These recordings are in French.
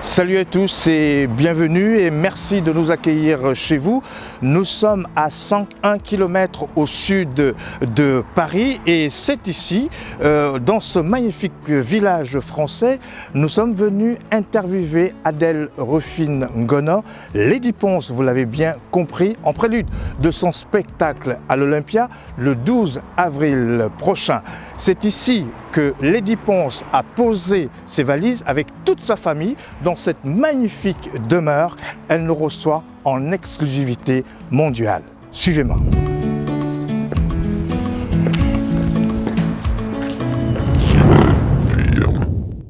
Salut à tous et bienvenue et merci de nous accueillir chez vous. Nous sommes à 101 km au sud de Paris et c'est ici, dans ce magnifique village français, nous sommes venus interviewer Adèle Rufine Ngono, Lady Ponce, vous l'avez bien compris, en prélude de son spectacle à l'Olympia le 12 avril prochain. C'est ici que Lady Ponce a posé ses valises avec toute sa famille dans cette magnifique demeure. Elle nous reçoit en exclusivité mondiale. Suivez-moi.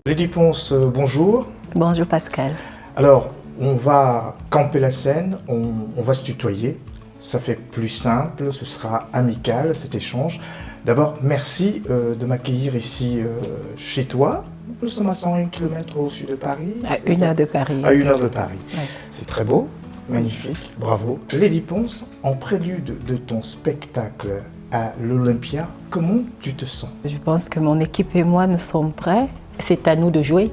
Lady Ponce, bonjour. Bonjour Pascal. Alors, on va camper la scène, on va se tutoyer. Ça fait plus simple, ce sera amical cet échange. D'abord, merci de m'accueillir ici chez toi. Nous sommes à 101 km au sud de Paris. À 1 heure de Paris. À 1 heure de Paris. Ouais. C'est très beau, magnifique, bravo. Lady Ponce, en prélude de ton spectacle à l'Olympia, comment tu te sens? Je pense que mon équipe et moi, nous sommes prêts. C'est à nous de jouer.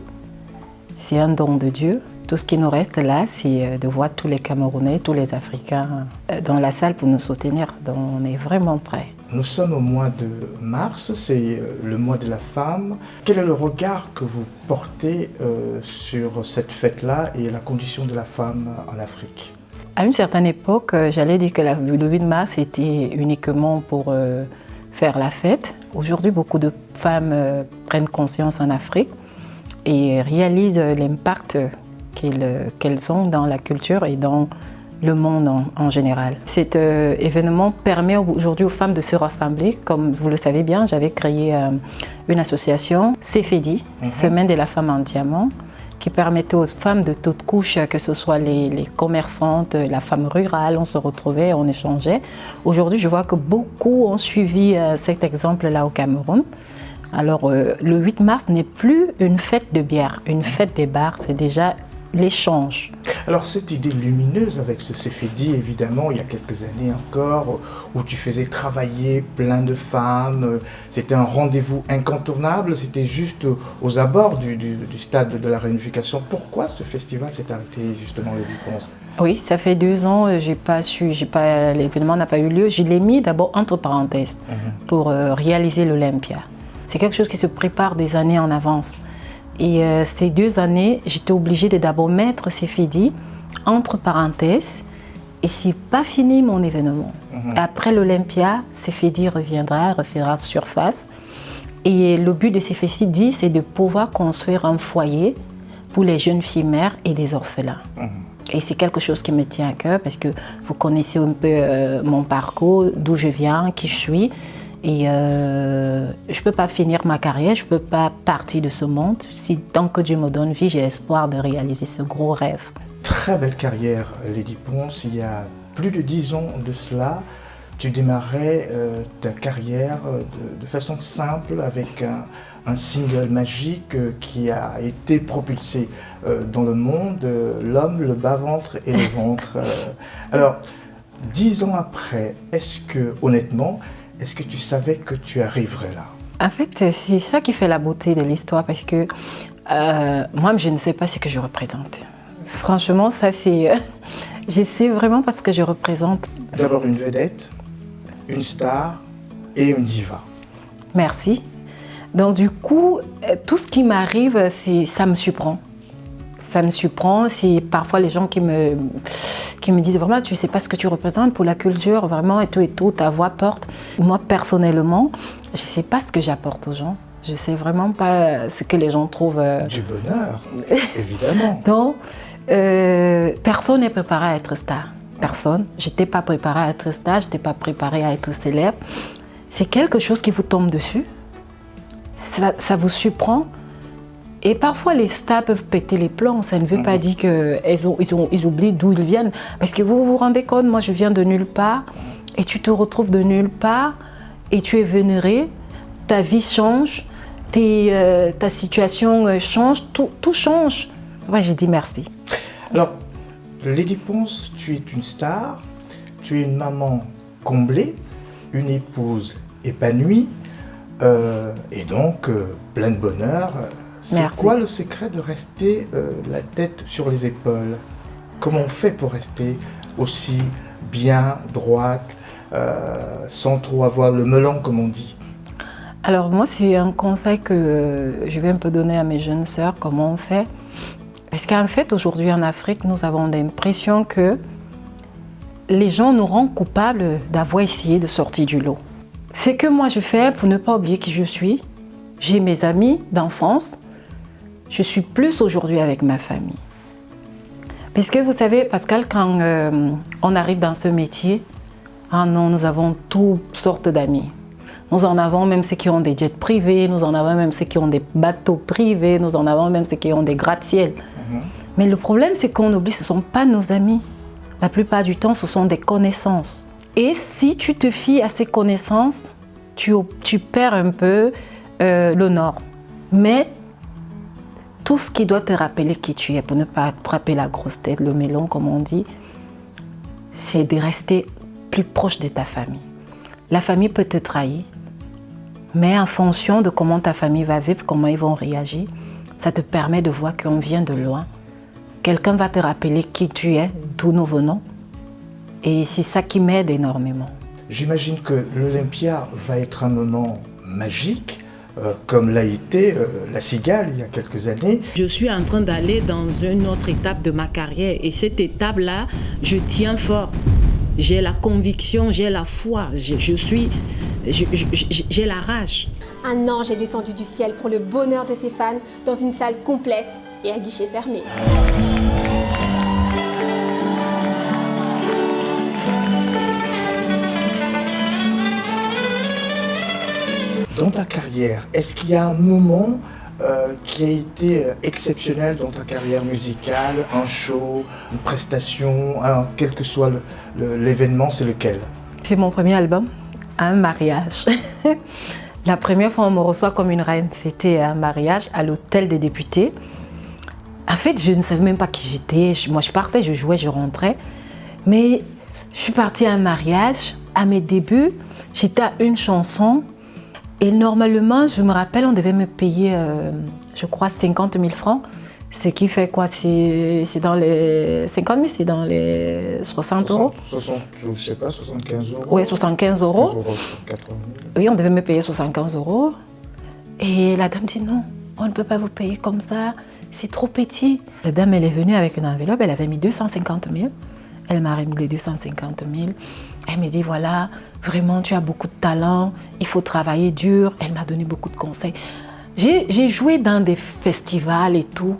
C'est un don de Dieu. Tout ce qui nous reste là, c'est de voir tous les Camerounais, tous les Africains dans la salle pour nous soutenir. Donc on est vraiment prêts. Nous sommes au mois de mars, c'est le mois de la femme. Quel est le regard que vous portez sur cette fête-là et la condition de la femme en Afrique? À une certaine époque, j'allais dire que le 8 mars était uniquement pour faire la fête. Aujourd'hui, beaucoup de femmes prennent conscience en Afrique et réalisent l'impact qu'elles ont dans la culture et dans le monde en général. Cet événement permet aujourd'hui aux femmes de se rassembler. Comme vous le savez bien, j'avais créé une association, CFEDI, Semaine de la femme en diamant, qui permettait aux femmes de toutes couches, que ce soit les commerçantes, la femme rurale, on se retrouvait, on échangeait. Aujourd'hui, je vois que beaucoup ont suivi cet exemple-là au Cameroun. Alors, le 8 mars n'est plus une fête de bière, une fête des bars, c'est déjà l'échange. Alors cette idée lumineuse avec ce CFEDI, évidemment, il y a quelques années encore, où tu faisais travailler plein de femmes, c'était un rendez-vous incontournable, c'était juste aux abords du stade de la réunification. Pourquoi ce festival s'est arrêté justement, Lady Ponce? Oui, ça fait 2 ans, l'événement n'a pas eu lieu. Je l'ai mis d'abord entre parenthèses pour réaliser l'Olympia. C'est quelque chose qui se prépare des années en avance. Et ces 2 années, j'étais obligée de d'abord mettre CFEDI entre parenthèses et c'est pas fini mon événement. Après l'Olympia, CFEDI refera surface. Et le but de CFEDI, c'est de pouvoir construire un foyer pour les jeunes filles mères et les orphelins. Et c'est quelque chose qui me tient à cœur parce que vous connaissez un peu mon parcours, d'où je viens, qui je suis. Et je ne peux pas finir ma carrière, je ne peux pas partir de ce monde. Si tant que Dieu me donne vie, j'ai l'espoir de réaliser ce gros rêve. Très belle carrière, Lady Ponce. Il y a plus de 10 ans de cela, tu démarrais ta carrière de façon simple avec un single magique qui a été propulsé dans le monde, L'homme, le bas-ventre et le ventre. Alors, 10 ans après, est-ce que, honnêtement, est-ce que tu savais que tu arriverais là? En fait, c'est ça qui fait la beauté de l'histoire parce que moi, je ne sais pas ce que je représente. Franchement, ça c'est... je sais vraiment pas ce que je représente. D'abord une vedette, une star et une diva. Merci. Donc du coup, tout ce qui m'arrive, ça me surprend. Ça me surprend, c'est parfois les gens qui me disent vraiment tu ne sais pas ce que tu représentes pour la culture, vraiment et tout, ta voix porte. Moi personnellement, je ne sais pas ce que j'apporte aux gens. Je ne sais vraiment pas ce que les gens trouvent. Du bonheur, évidemment. Donc, personne n'est préparé à être star. Personne. Je n'étais pas préparée à être star, je n'étais pas préparée à être célèbre. C'est quelque chose qui vous tombe dessus. Ça vous surprend. Et parfois, les stars peuvent péter les plombs. Ça ne veut pas dire qu'ils oublient d'où ils viennent. Parce que vous vous rendez compte, moi, je viens de nulle part. Et tu te retrouves de nulle part. Et tu es vénéré. Ta vie change. Ta situation change. Tout change. Moi, j'ai dit merci. Alors, Lady Ponce, tu es une star. Tu es une maman comblée. Une épouse épanouie. Et donc, plein de bonheur. C'est quoi le secret de rester la tête sur les épaules? Comment on fait pour rester aussi bien, droite, sans trop avoir le melon, comme on dit? Alors moi, c'est un conseil que je vais un peu donner à mes jeunes sœurs, comment on fait. Parce qu'en fait, aujourd'hui en Afrique, nous avons l'impression que les gens nous rendent coupables d'avoir essayé de sortir du lot. Ce que moi je fais pour ne pas oublier qui je suis, j'ai mes amis d'enfance, je suis plus aujourd'hui avec ma famille. Parce que vous savez, Pascal, quand on arrive dans ce métier, ah non, nous avons toutes sortes d'amis. Nous en avons même ceux qui ont des jets privés, nous en avons même ceux qui ont des bateaux privés, nous en avons même ceux qui ont des gratte-ciel. Mais le problème, c'est qu'on oublie, ce ne sont pas nos amis. La plupart du temps, ce sont des connaissances. Et si tu te fies à ces connaissances, tu perds un peu le nord. Mais tout ce qui doit te rappeler qui tu es, pour ne pas attraper la grosse tête, le melon, comme on dit, c'est de rester plus proche de ta famille. La famille peut te trahir, mais en fonction de comment ta famille va vivre, comment ils vont réagir, ça te permet de voir qu'on vient de loin. Quelqu'un va te rappeler qui tu es, d'où nous venons. Et c'est ça qui m'aide énormément. J'imagine que l'Olympia va être un moment magique, comme l'a été la Cigale il y a quelques années. Je suis en train d'aller dans une autre étape de ma carrière. Et cette étape-là, je tiens fort. J'ai la conviction, j'ai la foi, j'ai la rage. Un ange est descendu du ciel pour le bonheur de ses fans dans une salle complète et à guichet fermé. Dans ta carrière, est-ce qu'il y a un moment qui a été exceptionnel dans ta carrière musicale, un show, une prestation, quel que soit l'événement, c'est lequel? C'est mon premier album, un mariage. La première fois on me reçoit comme une reine, c'était un mariage à l'hôtel des députés. En fait, je ne savais même pas qui j'étais. Moi, je partais, je jouais, je rentrais. Mais je suis partie à un mariage. À mes débuts, j'étais à une chanson. Et normalement, je me rappelle, on devait me payer, je crois, 50 000 francs. Ce qui fait quoi? C'est dans les 50 000, c'est dans les 60 euros. 60, je ne sais pas, 75 euros. Oui, 75 euros. 80 000. Oui, on devait me payer 75 euros. Et la dame dit non, on ne peut pas vous payer comme ça, c'est trop petit. La dame, elle est venue avec une enveloppe, elle avait mis 250 000. Elle m'a remis les 250 000. Elle me dit, voilà, vraiment, tu as beaucoup de talent, il faut travailler dur. Elle m'a donné beaucoup de conseils. J'ai joué dans des festivals et tout,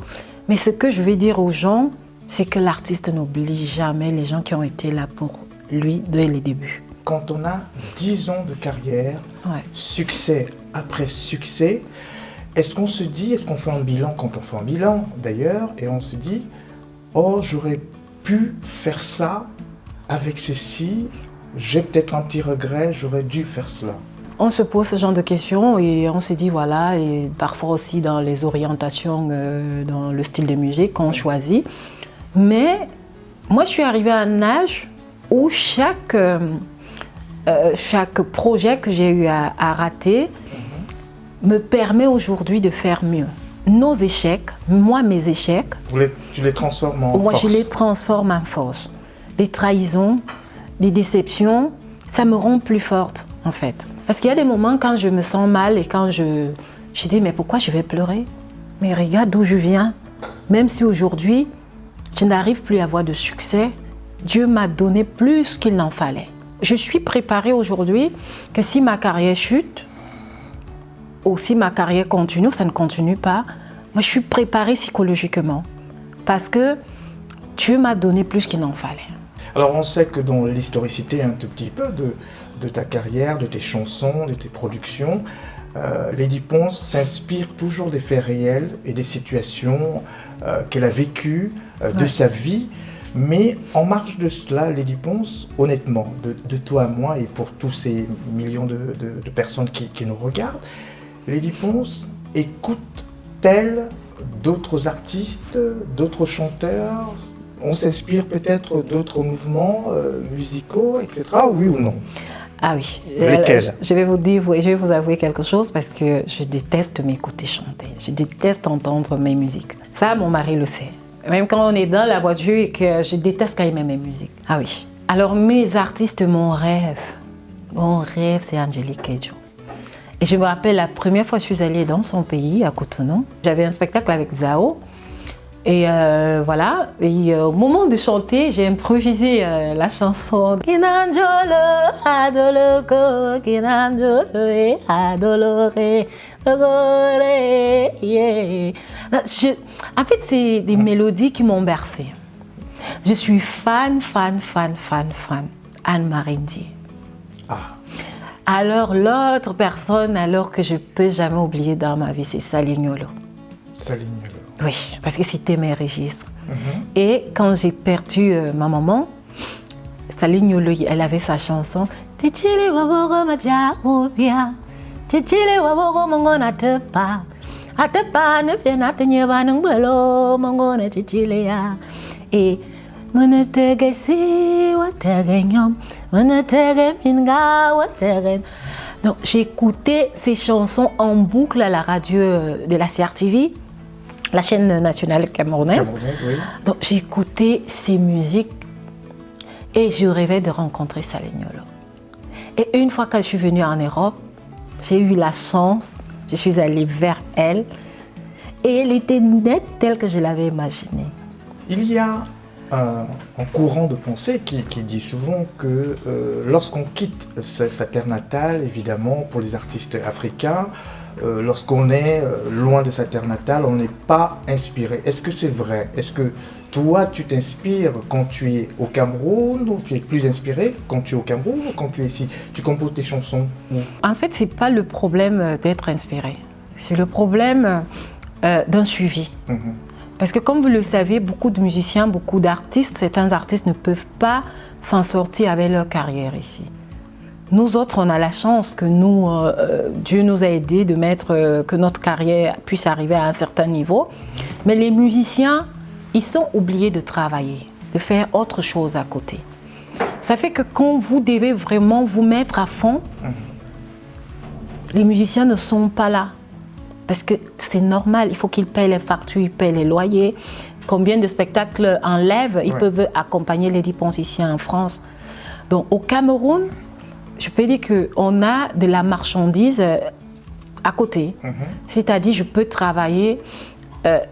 mais ce que je vais dire aux gens, c'est que l'artiste n'oublie jamais les gens qui ont été là pour lui dès les débuts. Quand on a 10 ans de carrière, Ouais. succès après succès, est-ce qu'on se dit, est-ce qu'on fait un bilan, quand on fait un bilan d'ailleurs, et on se dit, oh, j'aurais pu faire ça avec ceci, j'ai peut-être un petit regret, j'aurais dû faire cela. On se pose ce genre de questions et on se dit voilà, et parfois aussi dans les orientations, dans le style de musique qu'on choisit. Mais moi, je suis arrivée à un âge où chaque projet que j'ai eu à rater me permet aujourd'hui de faire mieux. Nos échecs, moi mes échecs, Tu les transformes en moi force. je les transforme en force. Des trahisons, des déceptions, ça me rend plus forte en fait. Parce qu'il y a des moments quand je me sens mal et quand je dis mais pourquoi je vais pleurer? Mais regarde d'où je viens. Même si aujourd'hui je n'arrive plus à avoir de succès, Dieu m'a donné plus qu'il n'en fallait. Je suis préparée aujourd'hui que si ma carrière chute, ou si ma carrière continue, ça ne continue pas, moi je suis préparée psychologiquement. Parce que Dieu m'a donné plus qu'il n'en fallait. Alors on sait que dans l'historicité un tout petit peu de ta carrière, de tes chansons, de tes productions, Lady Ponce s'inspire toujours des faits réels et des situations qu'elle a vécues de sa vie. Mais en marge de cela, Lady Ponce, honnêtement, de toi à moi et pour tous ces millions de personnes qui nous regardent, Lady Ponce écoute-t-elle d'autres artistes, d'autres chanteurs? On s'inspire peut-être d'autres mouvements musicaux, etc. Oui ou non? Ah oui. Lesquelles? Je vais vous dire, je vais vous avouer quelque chose parce que je déteste m'écouter chanter. Je déteste entendre mes musiques. Ça, mon mari le sait. Même quand on est dans la voiture et que je déteste quand il met mes musiques. Ah oui. Alors mes artistes, mon rêve, c'est Angélique Kidjo. Et je me rappelle la première fois que je suis allée dans son pays, à Cotonou. J'avais un spectacle avec Zao. Et voilà, et au moment de chanter, j'ai improvisé la chanson. Kinanjolo, adoloko, kinanjolo, adolore, yeah. En fait, c'est des mélodies qui m'ont bercée. Je suis fan. Anne-Marie Ndiaye. Ah. Alors, l'autre personne que je ne peux jamais oublier dans ma vie, c'est Salignolo. Salignolo. Oui, parce que c'était mes registres. Et quand j'ai perdu ma maman, Salignolo, elle avait sa chanson. Tichili waboro majaubia, tichili waboro mongona tepa, atepa ne pena tenyeba nungwelo mongona tichilia. Et monetege si watege nyom, monetege minga watege. Donc j'écoutais ces chansons en boucle à la radio de la CRTV. La chaîne nationale camerounaise. Oui. Donc j'écoutais ces musiques et je rêvais de rencontrer Salignolo. Et une fois que je suis venue en Europe, j'ai eu la chance, je suis allée vers elle et elle était nette telle que je l'avais imaginée. Il y a un courant de pensée qui dit souvent que lorsqu'on quitte sa terre natale, évidemment pour les artistes africains, lorsqu'on est loin de sa terre natale, on n'est pas inspiré. Est-ce que c'est vrai? Est-ce que toi, tu t'inspires quand tu es au Cameroun ou tu es plus inspiré quand tu es au Cameroun ou quand tu es ici? Tu composes tes chansons où? En fait, ce n'est pas le problème d'être inspiré. C'est le problème d'un suivi. Parce que comme vous le savez, beaucoup de musiciens, beaucoup d'artistes, certains artistes ne peuvent pas s'en sortir avec leur carrière ici. Nous autres, on a la chance que nous, Dieu nous a aidés de mettre, que notre carrière puisse arriver à un certain niveau. Mais les musiciens, ils sont obligés de travailler, de faire autre chose à côté. Ça fait que quand vous devez vraiment vous mettre à fond, les musiciens ne sont pas là. Parce que c'est normal, il faut qu'ils payent les factures, ils payent les loyers. Combien de spectacles enlèvent, ils peuvent accompagner les dépenses ici en France. Donc au Cameroun, je peux dire qu'on a de la marchandise à côté. C'est-à-dire je peux travailler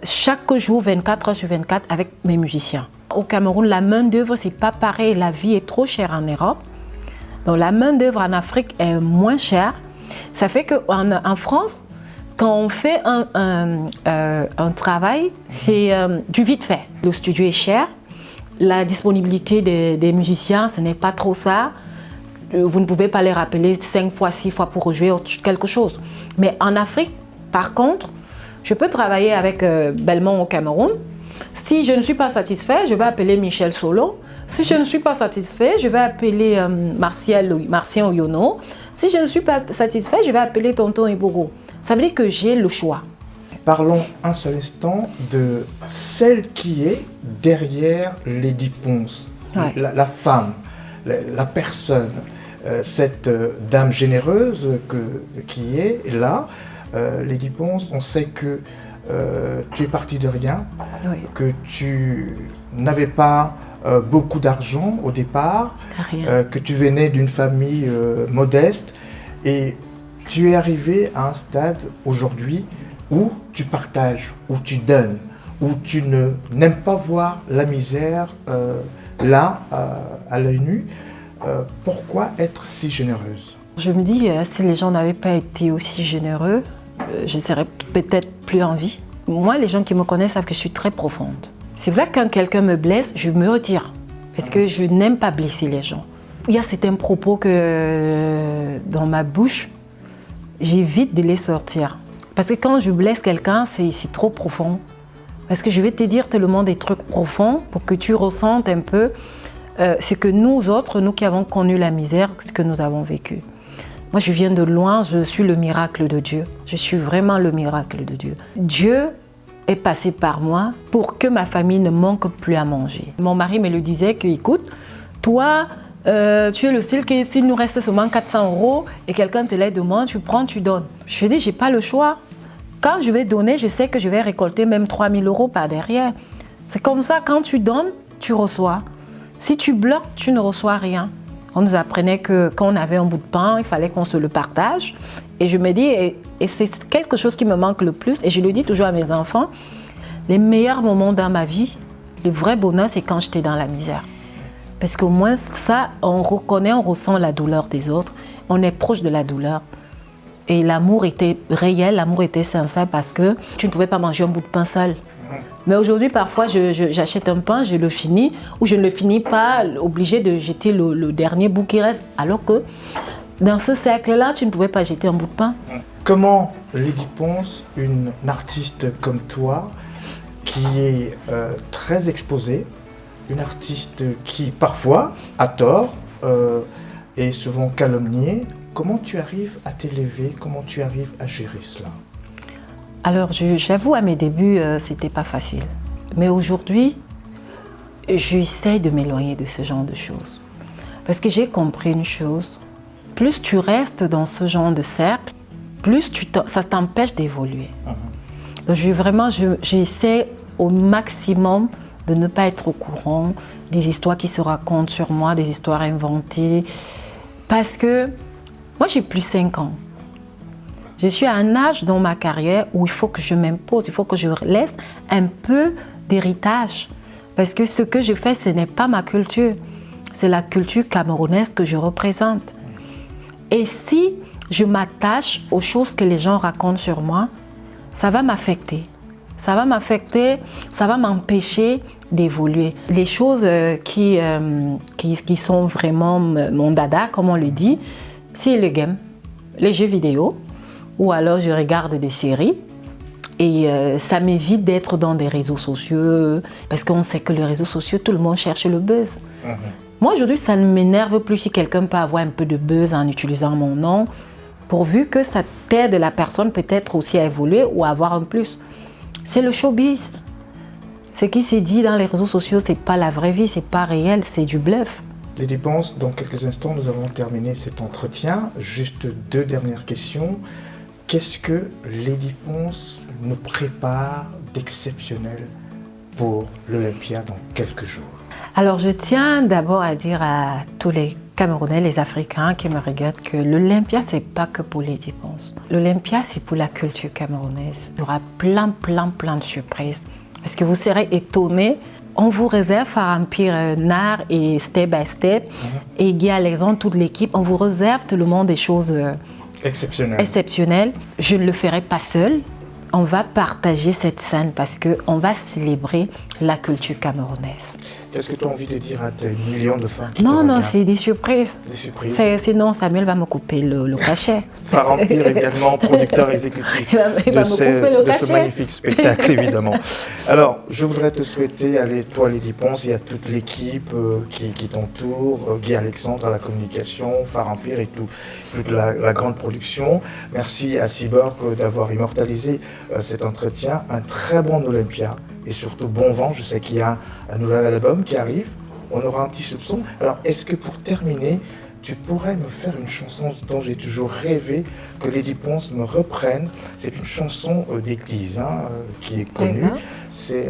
chaque jour, 24 heures sur 24 avec mes musiciens. Au Cameroun, la main-d'œuvre, c'est pas pareil. La vie est trop chère en Europe. Donc la main-d'œuvre en Afrique est moins chère. Ça fait qu'en France, quand on fait un travail, c'est du vite fait. Le studio est cher. La disponibilité des musiciens, ce n'est pas trop ça. Vous ne pouvez pas les rappeler 5 fois, 6 fois pour jouer quelque chose. Mais en Afrique, par contre, je peux travailler avec Belmont au Cameroun. Si je ne suis pas satisfait, je vais appeler Michel Solo. Si je ne suis pas satisfait, je vais appeler Martien Oyono. Si je ne suis pas satisfait, je vais appeler Tonton Ibogo. Ça veut dire que j'ai le choix. Parlons un seul instant de celle qui est derrière Lady Ponce, la femme, la personne, cette dame généreuse qui est là. Lady Ponce, on sait que tu es partie de rien, que tu n'avais pas beaucoup d'argent au départ, que tu venais d'une famille modeste et tu es arrivé à un stade aujourd'hui où tu partages, où tu donnes, où tu n'aimes pas voir la misère là, à l'œil nu. Pourquoi être si généreuse? Je me dis, si les gens n'avaient pas été aussi généreux, je serais peut-être plus en vie. Moi, les gens qui me connaissent savent que je suis très profonde. C'est vrai que quand quelqu'un me blesse, je me retire. Parce que je n'aime pas blesser les gens. Il y a certains propos que dans ma bouche, j'évite de les sortir. Parce que quand je blesse quelqu'un, c'est trop profond. Parce que je vais te dire tellement des trucs profonds pour que tu ressentes un peu ce que nous autres, nous qui avons connu la misère, ce que nous avons vécu. Moi, je viens de loin, je suis le miracle de Dieu. Je suis vraiment le miracle de Dieu. Dieu est passé par moi pour que ma famille ne manque plus à manger. Mon mari me le disait que, écoute, toi, Tu es le style que s'il nous reste seulement 400 € et quelqu'un te les demande, tu prends, tu donnes. Je dis, j'ai pas le choix. Quand je vais donner, je sais que je vais récolter même 3 000 € par derrière. C'est comme ça, quand tu donnes, tu reçois. Si tu bloques, tu ne reçois rien. On nous apprenait que quand on avait un bout de pain, il fallait qu'on se le partage. Et je me dis, et c'est quelque chose qui me manque le plus, et je le dis toujours à mes enfants, les meilleurs moments dans ma vie, le vrai bonheur, c'est quand j'étais dans la misère. Parce qu'au moins, ça, on reconnaît, on ressent la douleur des autres, on est proche de la douleur. Et l'amour était réel, l'amour était sincère parce que tu ne pouvais pas manger un bout de pain seul. Mais aujourd'hui, parfois, j'achète un pain, je le finis, ou je ne le finis pas, obligé de jeter le dernier bout qui reste. Alors que dans ce cercle-là, tu ne pouvais pas jeter un bout de pain. Comment Lady Ponce, une artiste comme toi, qui est très exposée, une artiste qui parfois, à tort, est souvent calomniée, comment tu arrives à t'élever, comment tu arrives à gérer cela? Alors, j'avoue, à mes débuts, c'était pas facile. Mais aujourd'hui, j'essaie de m'éloigner de ce genre de choses. Parce que j'ai compris une chose, plus tu restes dans ce genre de cercle, plus ça t'empêche d'évoluer. Donc, j'essaie au maximum de ne pas être au courant des histoires qui se racontent sur moi, des histoires inventées. Parce que moi, j'ai plus 5 ans. Je suis à un âge dans ma carrière où il faut que je m'impose, il faut que je laisse un peu d'héritage. Parce que ce que je fais, ce n'est pas ma culture. C'est la culture camerounaise que je représente. Et si je m'attache aux choses que les gens racontent sur moi, ça va m'affecter. Ça va m'affecter, ça va m'empêcher d'évoluer. Les choses qui sont vraiment mon dada, comme on le dit, c'est le game, les jeux vidéo, ou alors je regarde des séries. Et ça m'évite d'être dans des réseaux sociaux, parce qu'on sait que les réseaux sociaux, tout le monde cherche le buzz. Moi, aujourd'hui, ça ne m'énerve plus si quelqu'un peut avoir un peu de buzz en utilisant mon nom, pourvu que ça t'aide la personne peut-être aussi à évoluer ou à avoir un plus. C'est le showbiz. Ce qui s'est dit dans les réseaux sociaux, c'est pas la vraie vie, c'est pas réel, c'est du bluff. Lady Ponce, dans quelques instants, nous allons terminer cet entretien. Juste 2 dernières questions. Qu'est-ce que Lady Ponce nous prépare d'exceptionnel pour l'Olympia dans quelques jours? Alors, je tiens d'abord à dire à tous les Camerounais, les Africains qui me regardent que l'Olympia, c'est pas que pour Lady Ponce. L'Olympia, c'est pour la culture camerounaise. Il y aura plein de surprises. Parce que vous serez étonnés. On vous réserve à Empire Nard et Step by Step et Guy Alexandre, toute l'équipe, on vous réserve tout le monde des choses exceptionnelles. Je ne le ferai pas seul. On va partager cette scène parce qu'on va célébrer la culture camerounaise. Qu'est-ce que tu as envie de dire à tes millions de fans qui te Non, regardent? c'est des surprises. Des surprises. Sinon, Samuel va me couper le cachet. Phare Empire, également, producteur exécutif de ce magnifique spectacle, évidemment. Alors, je voudrais te souhaiter, toi, Lady Ponce, il y a toute l'équipe qui t'entoure, Guy Alexandre à la communication, Phare Empire et toute la grande production. Merci à Cyborg d'avoir immortalisé cet entretien. Un très bon Olympia. Et surtout, bon vent, je sais qu'il y a un nouvel album qui arrive, on aura un petit soupçon. Alors, est-ce que pour terminer, tu pourrais me faire une chanson dont j'ai toujours rêvé que Lady Ponce me reprenne? C'est une chanson d'église qui est connue. C'est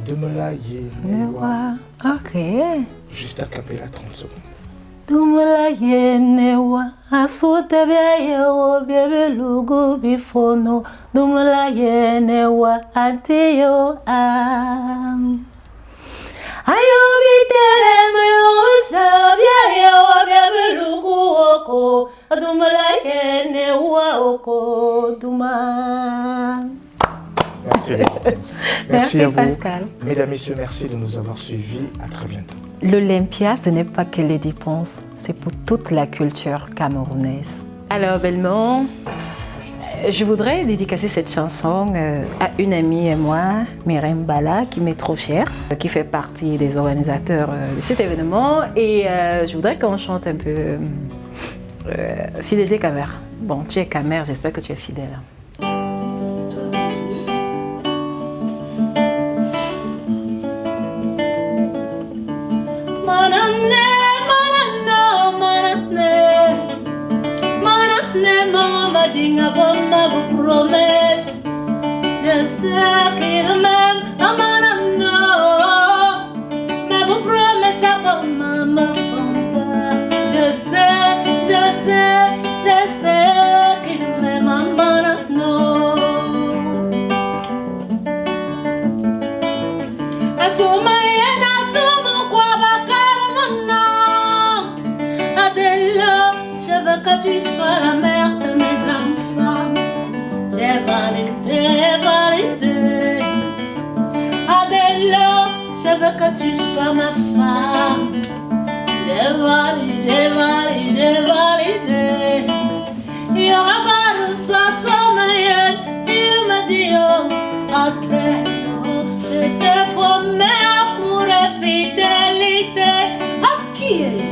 Dumela Yenewa. Ok. Juste à capella 30 secondes. Dumela Yenewa, asute biayo, bebe lugu bifono. Dumela Yenewa, atiyo am. Ayo bitere meyosa, biayo, bebe lugu oko. Dumela Yenewa oko, duma. Merci Lady Ponce. Merci à vous. Pascal. Mesdames, Messieurs, merci de nous avoir suivis. À très bientôt. L'Olympia, ce n'est pas que Lady Ponce, c'est pour toute la culture camerounaise. Alors, Belmont, je voudrais dédicacer cette chanson à une amie et moi, Myriam Bala, qui m'est trop chère, qui fait partie des organisateurs de cet événement. Et je voudrais qu'on chante un peu Fidélité Camère. Bon, tu es Camère, j'espère que tu es fidèle. Manane, manane. wedding avant ma promesse. Je sais qu'il m'aime, mais vos promesses avant ma femme. Je sais qu'il m'aime, que tu sois la mère de mes enfants. J'ai validé. Adèle, je veux que tu sois ma femme. J'ai validé. Il y aura pas de soir sans meilleur. Il me dit, oh, Adèle, je te promets amour et fidélité. À qui est?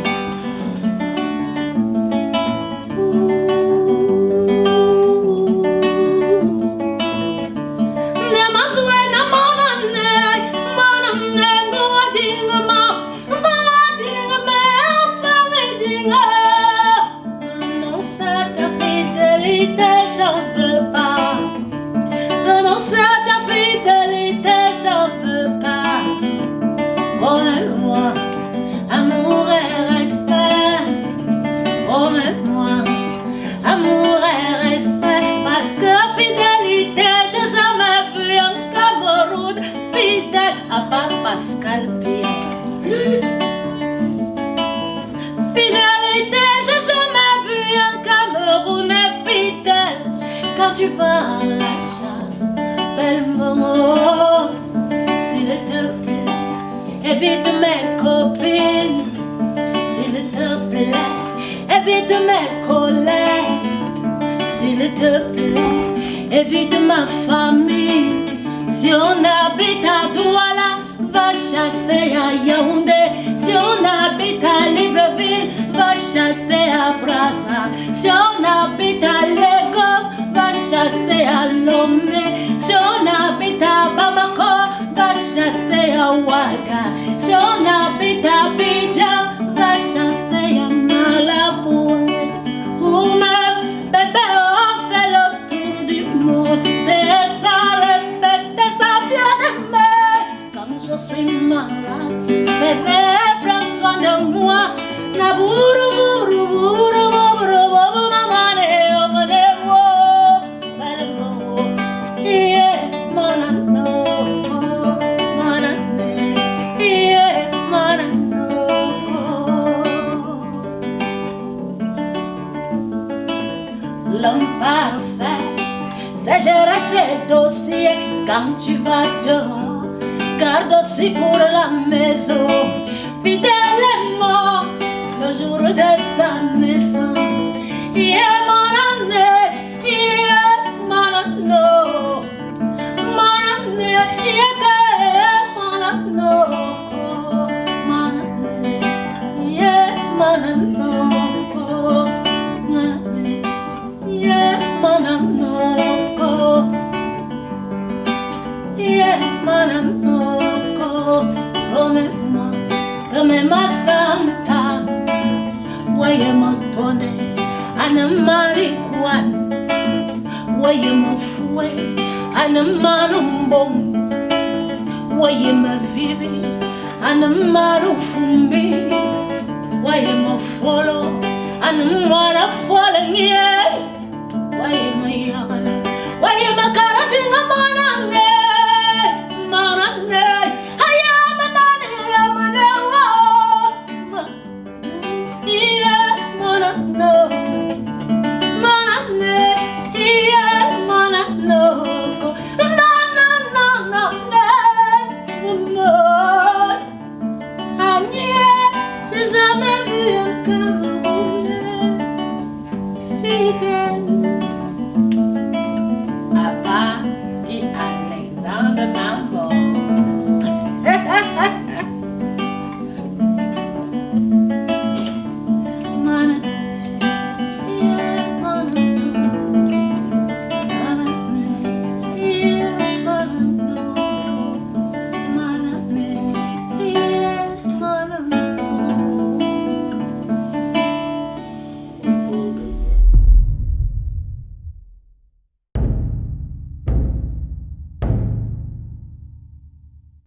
Pascal Pierre. Fidélité, j'ai jamais vu un Camerounais fidèle. Quand tu vas à la chasse, belle maman, s'il te plaît, évite mes copines. S'il te plaît, évite mes collègues. S'il te plaît, évite ma famille. Si on habite à Douala, va chasser à Yaoundé. Si on habite à Libreville, va chasser à Brazza. Si on habite à Lagos, va chasser à Lomé. Si on habite à Bamako, va chasser à Ouaga. Si on habite à Abidjan, va chasser à Malabo. Ou même, bébé, on fait le tour du monde. C'est ça, respecter sa bien-aimée. Je suis malade, bébé, prends soin de moi. Nabourou, bourou, bourou, bourou, bourou, mamane, omane, wo, belmo, yeah, manano, manane, yeah, manano. L'homme parfait, c'est gérer ses dossiers quand tu vas dehors. Garde aussi pour la maison, fidèlement le jour de sa naissance. Yeah, mon année, yeah, mon année, yeah, mon année, yeah, mon année, yeah, mon yeah, mon promets-moi que même à Santa, voyez mon tonne, Anne-Marie Kouane, voyez mon fouet, Anne-Marumbon, voyez ma vie, Anne-Maru Fumbi, voyez mon follow, Anne-Mara Follow, voyez ma yagala, voyez ma karatinga.